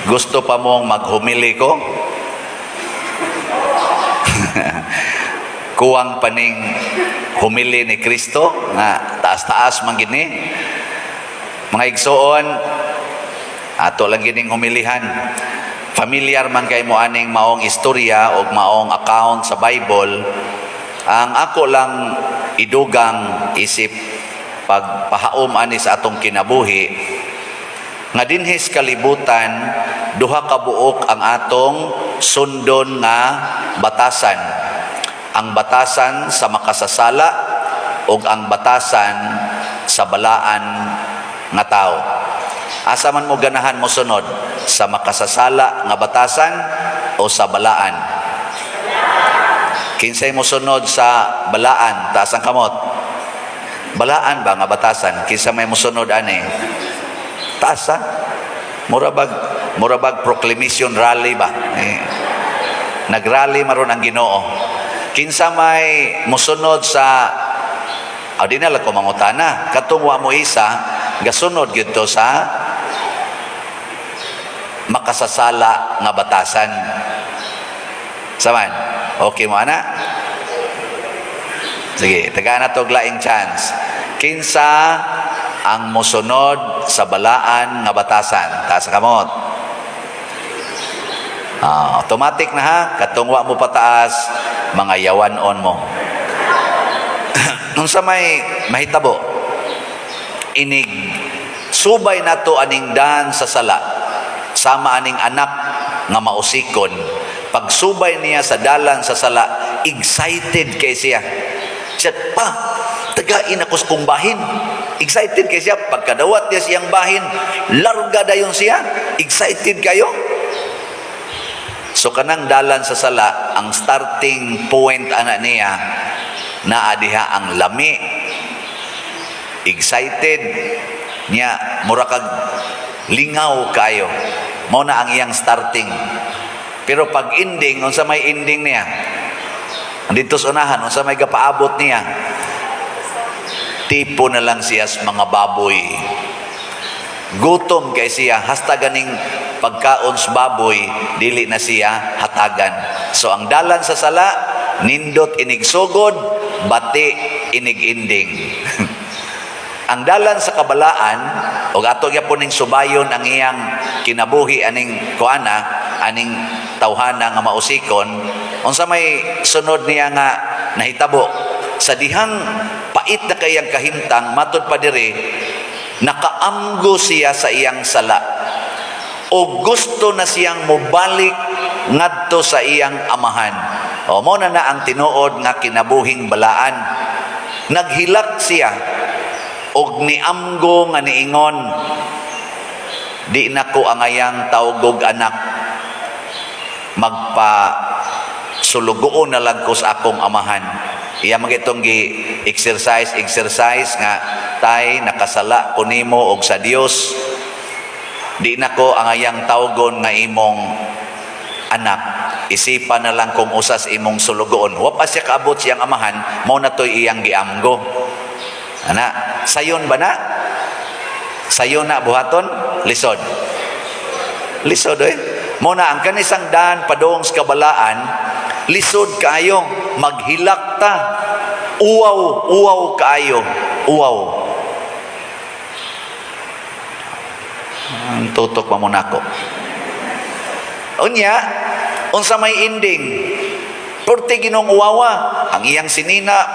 Gusto pa mong maghumili ko? Kuwang paning humili ni Kristo nga taas-taas man gini. Mga igsoon, ato lang gining humilihan. Familiar man kay mo aning maong istorya o maong account sa Bible. Ang ako lang idugang isip pagpahaom ani sa atong kinabuhi nga dinhis kalibutan duha ka buok ang atong sundon nga batasan. Ang batasan sa makasasala ug ang batasan sa balaan nga tao. Asa man mo ganahan mo sunod, sa makasasala nga batasan o sa balaan? Kinsay mo sunod sa balaan, taas ang kamot? Balaan ba nga batasan? Kinsa may mo sunod ani? Taas ha? Murabag proclamation rally ba? Nagrally maron ang Ginoo. Kinsa may musunod sa di na lang ko mangutana. Katungwa mo isa, gasunod gyud to sa makasasala nga batasan. Saman? Okay mo ana? Sige, tagaan na to laing chance. Kinsa ang musunod sa balaan nga batasan? Taas kamot. Automatic na ha. Katungwa mo pataas, mga yawanon mo. Nung sa may mahitabo, inig subay na to aning dan sa sala, sama aning anak nga mausikon. Pagsubay niya sa dalan sa sala, excited kay siya. Siya, pa, tagain ako sa kong bahin. Excited kay siya. Pagkadawat niya siyang bahin, larga dayon siya. Excited kayo? So kanang dalan sa sala, ang starting point ana niya, naadiha ang lami. Excited niya, mura kag lingaw kayo. Mao na ang iyang starting. Pero pag ending, unsa may ending niya? Dito sa unahan, unsa may gapaabot niya? Tipo na lang siya sa mga baboy. Gutom kay siya, hasta ganing pagkaon sa baboy, dili na siya hatagan. So ang dalan sa sala, nindot inigsugod, bati inig-inding. Ang dalan sa kabalaan, o ato gyapon ning subayon ang iyang kinabuhi aning kuana, aning tawhana nga mausikon, unsa may sunod niya nga nahitabo sa dihang pait na kayang kahimtang, matud pa diri, nakaamgo siya sa iyang sala o gusto na siyang mobalik ngadto sa iyang amahan. O mo na ang tinuod nga kinabuhing balaan. Naghilak siya og niamgo nga niingon, di nako ang ayang tawgog anak, magpa sulugoon na lang ko sa akong amahan. Iya magitong gi-exercise nga tay nakasala kunimo og sa Dios. Di nako ang ayang tawgon nga imong anak. Isipan na lang kung usas imong sulugoon. Wa pa siya kaabot siyang amahan, mao na toy iyang giamgo. Ana, sayon ba na? Sayon na buhaton, lisod. Lisod Mo na ang kanisang daan padong sa kabalaan, lisod kayo, maghilak ta. Uwaw kayo. Uwaw. Ang tutok pa muna ko. Unya, unsa may ending? Porti ginong uwawa. Ang iyang sinina,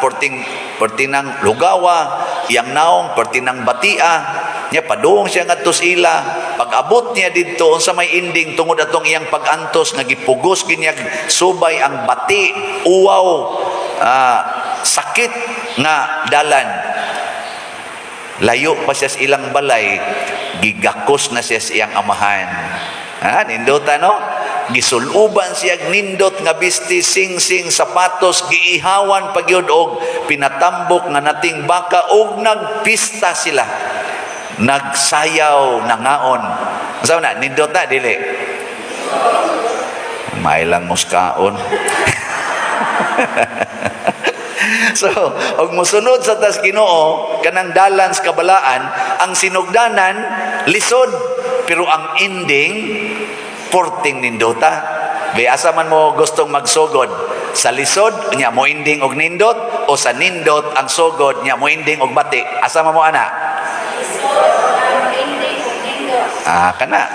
portinang lugawa. Iyang naong, portinang batia. Nya padung siya ngadto ila. Pag-abot niya didto, unsa may ending tungod atong iyang pag-antos nga gipugos ginyag subay ang bati, uwaw, sakit nga dalan. Layo pa siya sa ilang balay, gigakos na siya sa iyang amahan. Nindota no? Gisuluban siya nindot nga bisti, sing-sing, sapatos, giihawan pagyud og pinatambok nga nating baka og nagpista sila. Nagsayaw nangaon. Sabi na, nindot na, dili. May lang muskaon. So, og musunod sa tas Ginoo kanang dalan sa kabalaan, ang sinugdanan lisod, pero ang ending porting nindota. Asa man mo gustong magsugod, sa lisod nya mo ending og nindot, o sa nindot ang sugod nya mo ending og bati. Asa man mo ana? Kana.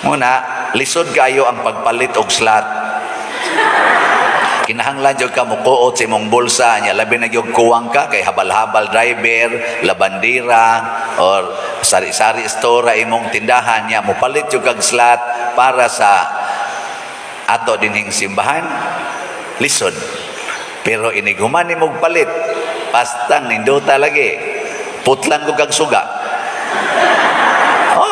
Muna, lisod kayo ang pagpalit og slot. Kinahanglan jud ka mo kuot sa imong bulsa nya, labi na gyud kuwang ka kay habal-habal driver, labandira or sari-sari store imong tindahan nya, mo palit jud kag slot para sa ato dinhing simbahan. Lisod. Pero iniguman nimong palit, pastang nindota lagi. Putlan ko kag suga.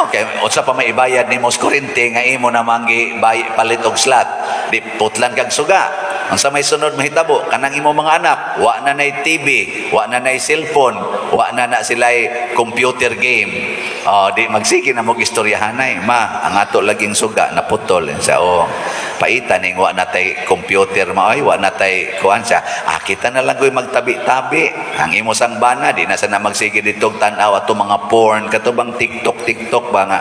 Okay, unsa pa may ibayad nimo sa kuryente nga imo na manggi palit og slot. Di putlan kag suga. Unsa may sunod mahitabo? Kanang imo mga anak, wa na nay TV, wa na nay cellphone, wa na sila'y computer game. Di magsige na mog istoryahanay. Ma, ang ato laging suga naputol sa paitan ning wa na tay computer maoy, wa na tay kuan siya. Kita na lang koy magtabi-tabi. Ang imo sang bana di na sana magsige didtong tan-aw ato mga porn katubang TikTok ba nga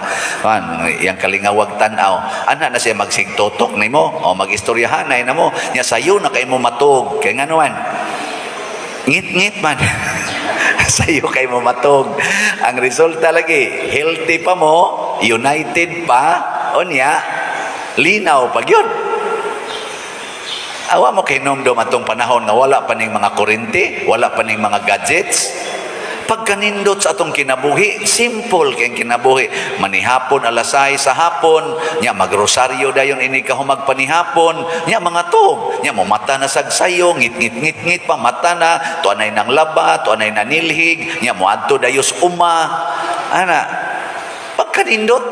yang kalingawag tan-aw. Ana na siya magsigtotok nimo o magistoryahanay namo nya sayo na kay mo matog kay nganuan. Ngit-ngit man. Sayo kay mo matog. Ang resulta lagi, healthy pa mo, united pa, unya, linaw pag yun. Awa mo kay nomdom atong panahon na wala pa ning mga kurente, wala pa ning mga gadgets. Pagkanindot sa atong kinabuhi, simple kay kinabuhi. Manihapon alasay sa hapon, nya magrosaryo dayon ini ka humagpanihapon, nya mga tog, nya mo mata na sagsayo, ngit pa mata na, tuanay nang laba, tuanay na nilhig, nya mo adto dayos uma. Ana, pagkanindot,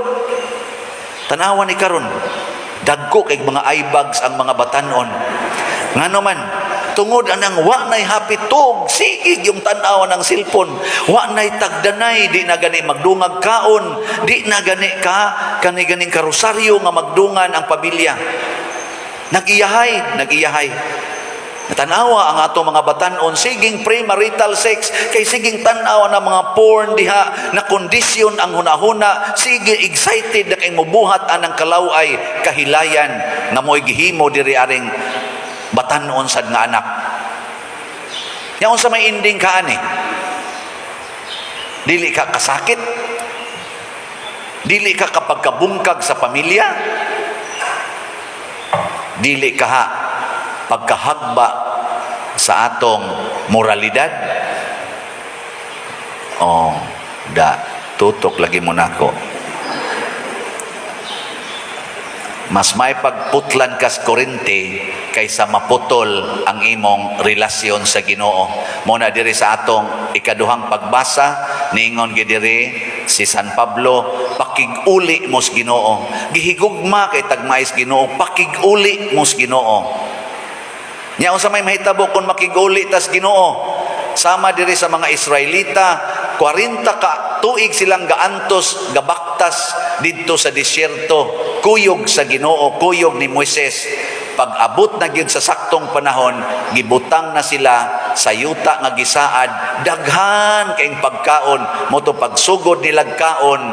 tanawan ni karon, dagko kay mga eye bags ang mga batanon. Ngano man, tungod anang wa nay hapitog sigig yung tan-aw ng cellphone, wa nay tagdanay, di na gani magdungag kaon, di na gani ka kani-ganing karosaryo nga magdungan ang pamilya. Nagiyahay. Natanawa ang ato mga batanon siging premarital sex, kay siging tanaw na mga porn diha na kondisyon ang hunahuna, sige excited na kay mubuhat anang kalaway kahilayan nga mo'y gihimo diri aring batanon sad nga anak. Nya unsa may ending ka ani? Dili ka kasakit, dili ka kapag kabungkag sa pamilya, dili ka pagkahagba sa atong moralidad. Tutok lagi mo nako. Mas may pagputlan kas kurente kaysa maputol ang imong relasyon sa Ginoo. Muna diri sa atong ikaduhang pagbasa, niingon gid diri si San Pablo, pakig-uli mos Ginoo. Gihigugma kay tagmais Ginoo, pakig-uli mos Ginoo. Nya unsa may mahitabo kung makig-uli tas Ginoo? Sama diri sa mga Israelita, 40 ka tuig silang gaantos, gabaktas didto sa disyerto. Kuyog sa Ginoo, kuyog ni Moises. Pag abot na gyud sa saktong panahon, gibutang na sila sa yuta nga gisaad, daghan kayong pagkaon, mo to pagsugod nilag kaon,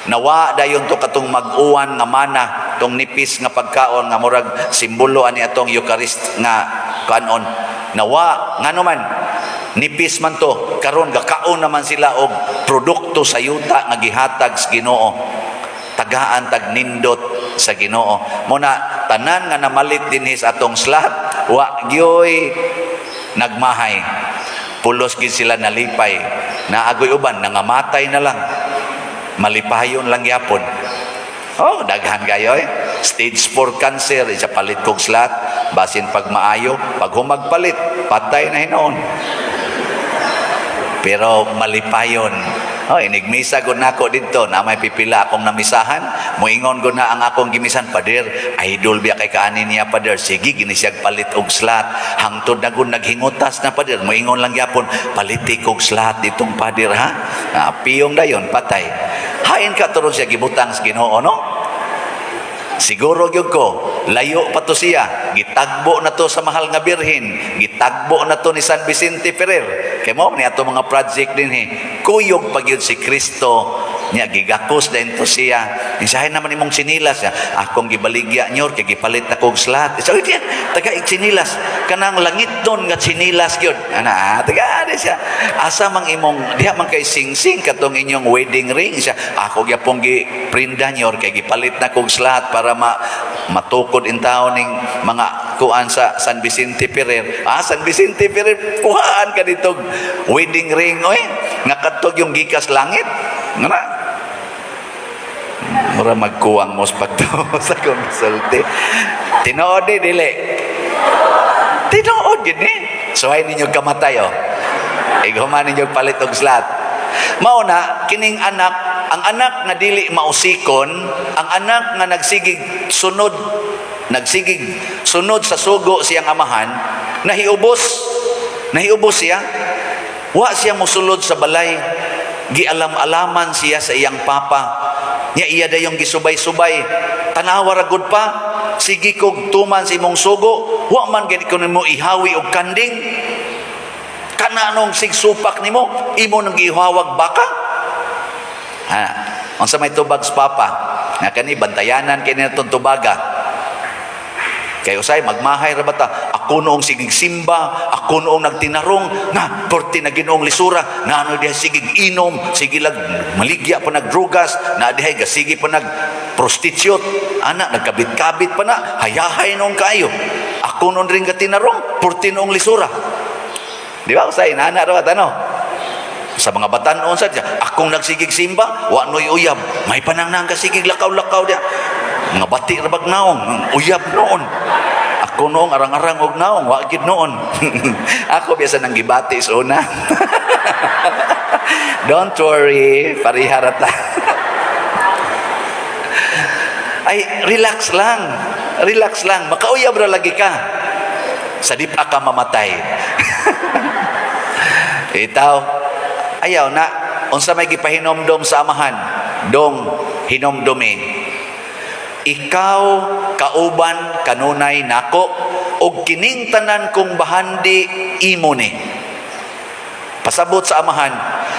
nawa dayon to katong mag-uwan nga mana, tong nipis nga pagkaon nga murag simbolo ani atong Eucharist nga kanon. Nawa ngano man nipis man to, karon gakaon naman sila og produkto sa yuta nga gihatag sa Ginoo. Tagaan tag nindot sa Ginoo. Muna tanan nga namalit dinhi sa atong slot, wa gyoy nagmahay. Pulos gid sila nalipay. Naagoy uban nangamatay na lang. Malipayon lang yapon. Daghan gayoy. Stage 4 cancer, isa palit kog slot, basin pag maayo, pag humagpalit, patay na hinoon. Pero malipayon. Inigmisa gud nako didto na may pipila akong namisahan, moingon gud na ang akong gimisan, pader, idol biya kay kaanin niya pader, sige gini siya palit og slot. Hangtod na gud naghingutas na pader, moingon lang gyapon, paliti kog slot ditong pader ha. Piyong dayon patay. Hain ka turon siya gibutang sa Ginoo, no? Siguro gyud ko, layo pa to siya. Gitagbo na to sa mahal nga birhen. Gitagbo na to ni San Vicente Ferrer. Kay mo ni ato mga project din Kuyog pa gyud si Kristo Nya gigakos din to siya. Isahin naman imong sinilas ya. Akong gibaligya nyor kay gipalit na kog slat. So diya taga sinilas kanang langit don nga sinilas gyud. Ana taga ada siya. Asa mang imong diha man kay singsing katong inyong wedding ring siya. Ako gyapon gi prinda nyor kay gipalit na kog slat para matukod in taon ning mga kuan sa San Vicente Ferrer. San Vicente Ferrer kuhaan ka dito wedding ring oy nga katog yung gikas langit. Nga mura magkuwang mo sa sa konsulti. Tinood dili. Tinood yun So ay ninyo kamatay Iguman ninyo palit og slat. Mauna kining anak, ang anak nga dili mausikon, ang anak nga nagsigig sunod sa sugo siyang amahan, nahiubos siya. Wa siya mosulod sa balay. Gialam-alaman siya sa iyang papa. Nya iya dayong gisubay-subay. Tanawa ragud pa. Sige kog tuman sa imong sugo. Wa man gani ko nimo ihawi og kanding. Kananong sigsupak nimo, imo nang gihawag baka? Unsa may tubag sa papa? Nga kani bantayanan kini natong tubaga. Kay usay magmahay ra bata. Ako noong sigig simba, ako noong nagtinarong na porti na Ginoong lisura, na ano diha sigig inom, sige lag maligya pa nagdrugas, na diha gasigi pa nag prostitute, anak nagkabit-kabit pa na, hayahay noong kayo. Ako noong ring gatinarong, porti noong lisura. Di ba usay nana ra bata no? Sa mga batan-on sa diya, akong nagsigig simba, wa noy uyab, may panangnang kasigig lakaw-lakaw diya. Mga bati ra bag naong, uyab noon. Ako noong arang-arang og naong, wa gid noon. Ako biasa nang gibati sa una. Don't worry, pariharata. Ay, relax lang. Relax lang. Makauyab ra lagi ka. Sa di pa ka mamatay. Itaw, ayaw na. Unsa may gipahinomdom sa amahan? Dong, hinomdomi. Ikaw kauban kanunay nako og kining tanan kong bahandi imo ni. Pasabot sa amahan,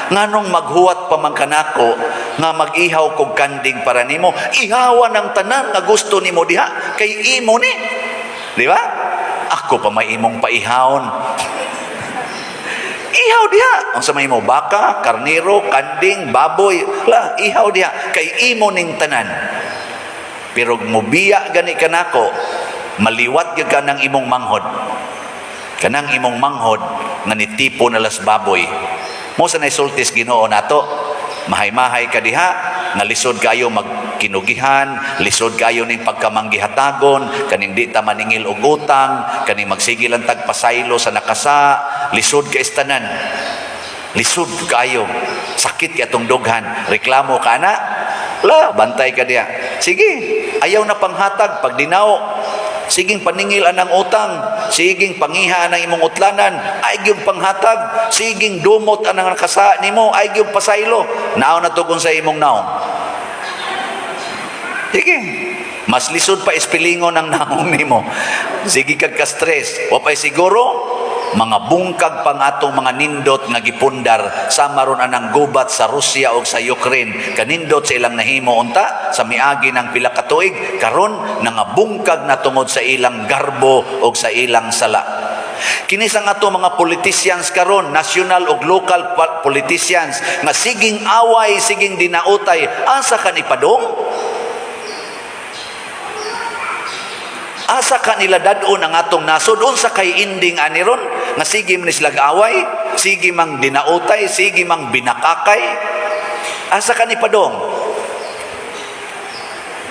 nganong maghuwat pa man kanako nga mag-ihaw kog kanding para nimo, ihawa ng tanan nga gusto nimo diha kay imo ni. Di ba? Ako pa may imong paihawon. Ihaw diha. Unsa may imo baka, karnero, kanding, baboy, la ihaw diha kay imo ning tanan. Pero mubiya gani kanako, maliwat gyud ka ng imong manghod. Kanang imong manghod nga nitipo na las baboy. Mo sa naisultis Ginoo nato, mahay-mahay ka diha, nga lisod kayo magkinugihan, lisod kayo ning pagkamanggihatagon, kaning di ta maningil og utang, kaning magsigilan tag pasaylo sa nakasa, lisod ka istanan. Lisod kayo. Sakit ka tong dughan, reklamo ka na. La, bantay ka diya. Sige, ayaw na panghatag pag dinaw. Siging paningil anang utang, siging pangiha anang imong utlanan, ay gyud panghatag, siging dumot anang nakasa nimo, ay gyud pasaylo. Naaw na to kung sa imong naong. Sige. Mas lisod pa ispilingon ang naong nimo. Sige kag ka-stress. Wa pay siguro mga bungkag pang atong mga nindot nga gipundar sa maron anang gubat sa Russia o sa Ukraine, kanindot sa ilang nahimo unta sa miagi ng pila ka tuig, karon nangabungkag na tungod sa ilang garbo o sa ilang sala. Kini sa ato mga politicians karon, national o local politicians, nga siging away, siging dinautay, asa ka ni padong? Asa ka nila dadon ang atong nasod, unsa kay ending aniron nga sige man sila away, sige mang dinautay, sige mang binakakay. Asa ka ni padong?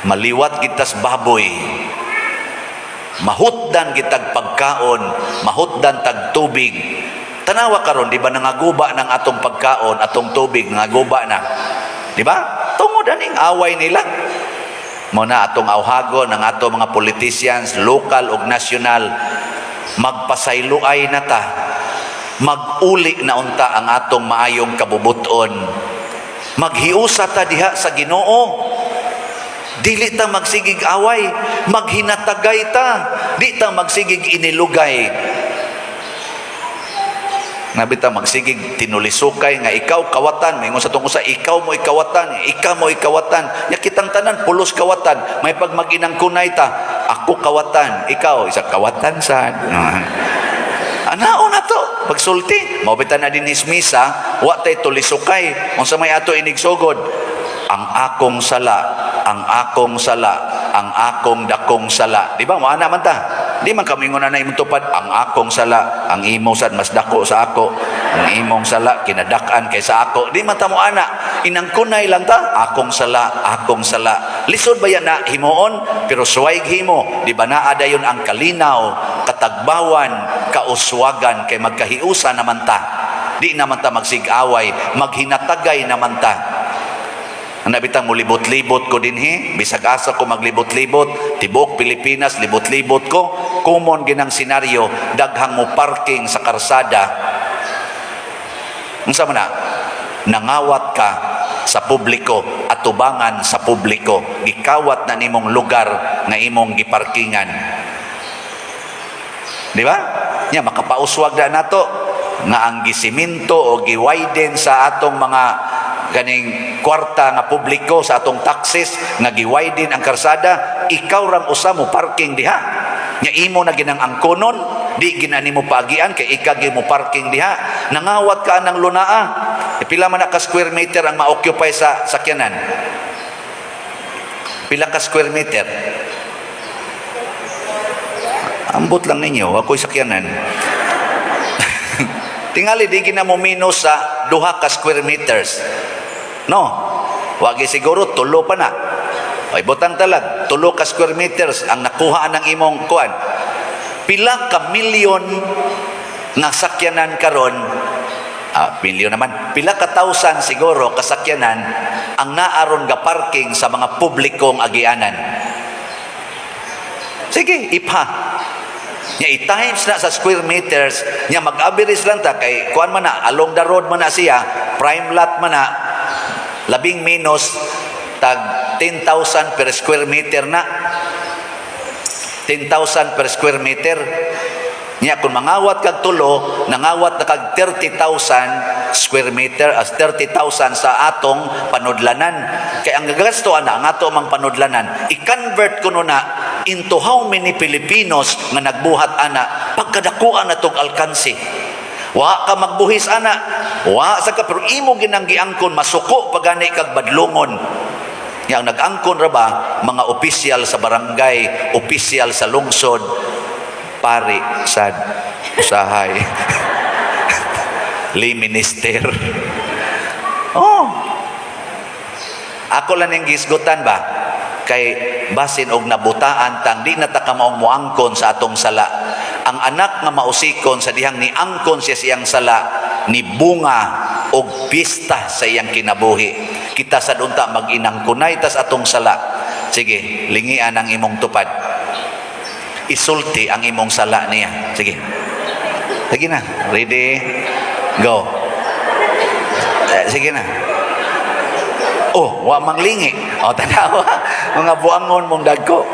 Maliwat gitas baboy, mahutdan gitag pagkaon, mahutdan tag tubig. Tanawa karon, di ba nangaguba ng atong pagkaon, atong tubig nangaguba na, di ba? Tungod aning away nila. Muna atong awhago ng atong mga politicians, local ug nasyonal, magpasayloay na ta, mag-uli na unta ang atong maayong kabubuton, maghiusa ta diha sa Ginoo, dili ta magsigig away, maghinatagay ta, di ta magsigig inilugay. Nabita magsigig tinulisukay nga ikaw kawatan, may sa tungkol sa ikaw mo ikawatan, ikaw mo ikawatan. Ya kitang tanan pulos kawatan. May pag maginang kunay ta, ako kawatan, ikaw isa kawatan sad. Anao na to, pagsulti, mabita na din hismisa, wa tay tulisukay. Unsa may ato inigsugod, ang akong sala, ang akong sala, ang akong dakong sala. Di ba? Maana man ta. Di man kami nguna na imong tupad, ang akong sala, ang imong sad mas dako sa ako, ang imong sala kinadakan kaysa ako. Di man ta mo ana. Inangkunay lang ta, akong sala, akong sala. Lisod ba yan na himuon? Pero suwaig himo. Di ba na adayon ang kalinaw, katagbawan, kauswagan, kay magkahiusa naman ta. Di naman ta magsig-away, maghinatagay naman ta. Ang nabitang mo libot-libot ko dinhi, bisag asa ko maglibot-libot, tibok Pilipinas, libot-libot ko, common ginang senaryo, daghang mo parking sa karsada. Unsa man na? Nangawat ka sa publiko, atubangan sa publiko, gikawat na nimong lugar nga imong giparkingan. Di ba? Nya makapauswag na nato nga ang gisiminto o giwiden sa atong mga ganing kwarta nga publiko sa atong taxes nga giwiden ang karsada, ikaw ram usa mo parking diha. Nya imo na ginang angkonon, di ginani mo pagian kay ikagi mo parking diha. Nangawat ka ng lunaa. Pila man ka square meter ang ma-occupy sa sakyanan? Pila ka square meter? Ambot lang ninyo, ako'y sakyanan. Tingali di gina mo minus sa 2 ka square meters. No, wagi siguro tulo pa na. Ay butang talag, 3 ka square meters ang nakuha ng imong kuan. Pila ka milyon nga sakyanan karon, milyon naman, pila ka thousand siguro kasakyanan ang naaron ga parking sa mga publikong agianan. Sige, ipha. Nya i-times na sa square meters, nya mag-average lang ta kay kuan man na along the road man na siya, prime lot man na labing minus tag 10,000 per square meter na. 10,000 per square meter. Nya kung mangawat kag tulo, nangawat na kag 30,000 square meter as 30,000 sa atong panudlanan. Kay ang gagasto ana ang ato mang panudlanan, i-convert kuno na into how many Filipinos nga nagbuhat ana pagkadakuan natong alkansi. Wa ka magbuhis ana, wa sa ka pero imo ginang giangkon masuko pagani kag badlongon. Yang nag-angkon ra ba mga opisyal sa barangay, opisyal sa lungsod, pari sad usahay. Li minister. Oh. Ako lang ning gisgutan ba? Kay basin og nabutaan tang di na ta ka maong moangkon sa atong sala. Ang anak nga mausikon sa dihang ni angkon siya siyang sala ni bunga og pista sa iyang kinabuhi. Kita sa dunta mag-inang kunay tas atong sala. Sige, lingian ang imong tupad. Isulti ang imong sala niya. Sige. Sige na. Ready? Go. Sige na. Oh, wa manglingi. O, tanawa. Mga buangon mong dagko.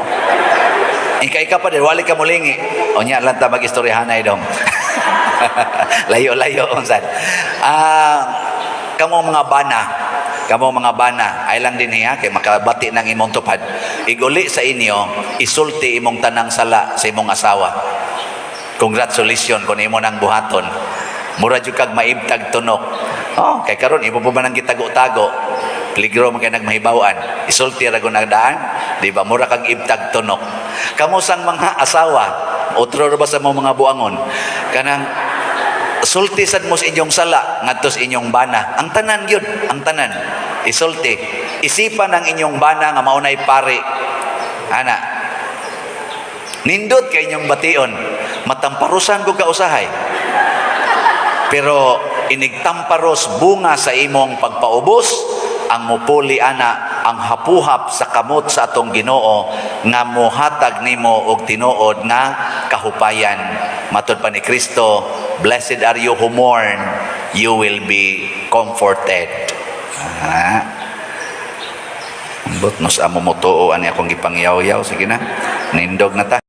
Ika pa din, wali ka mulingi. O niya, lang ta mag-istoryahanay dong. Layo-layo. Kamong mga bana, ay lang din niya, kay makabati ng imong tupad. Iguli sa inyo, isulti imong tanang sala sa imong asawa. Congratulations kung imo nang buhaton. Mura jud kag maibtag tunok. Oh, kay karon imo pa man ang gitago-tago. Peligro man kay nagmahibawan. Isulti ra gud nagdaan, di ba? Mura kag ibtag tunok. Kamo sang mga asawa, otro ra ba sa mga buangon? Kanang sulti sad mo sa inyong sala ngadto sa inyong bana. Ang tanan gyud, ang tanan. Isulti. Isipan ang inyong bana nga maunay pari. Ana. Nindot kay inyong bation. Matamparusan ko ka usahay. Pero inigtamparos bunga sa imong pagpaubos, ang mupuli ana ang hapuhap sa kamot sa atong Ginoo nga mohatag nimo og tinuod nga kahupayan. Matud pa ni Kristo, blessed are you who mourn, you will be comforted. But nos amo mo tuo ani akong gipangyaw-yaw, sige na. Nindog na ta.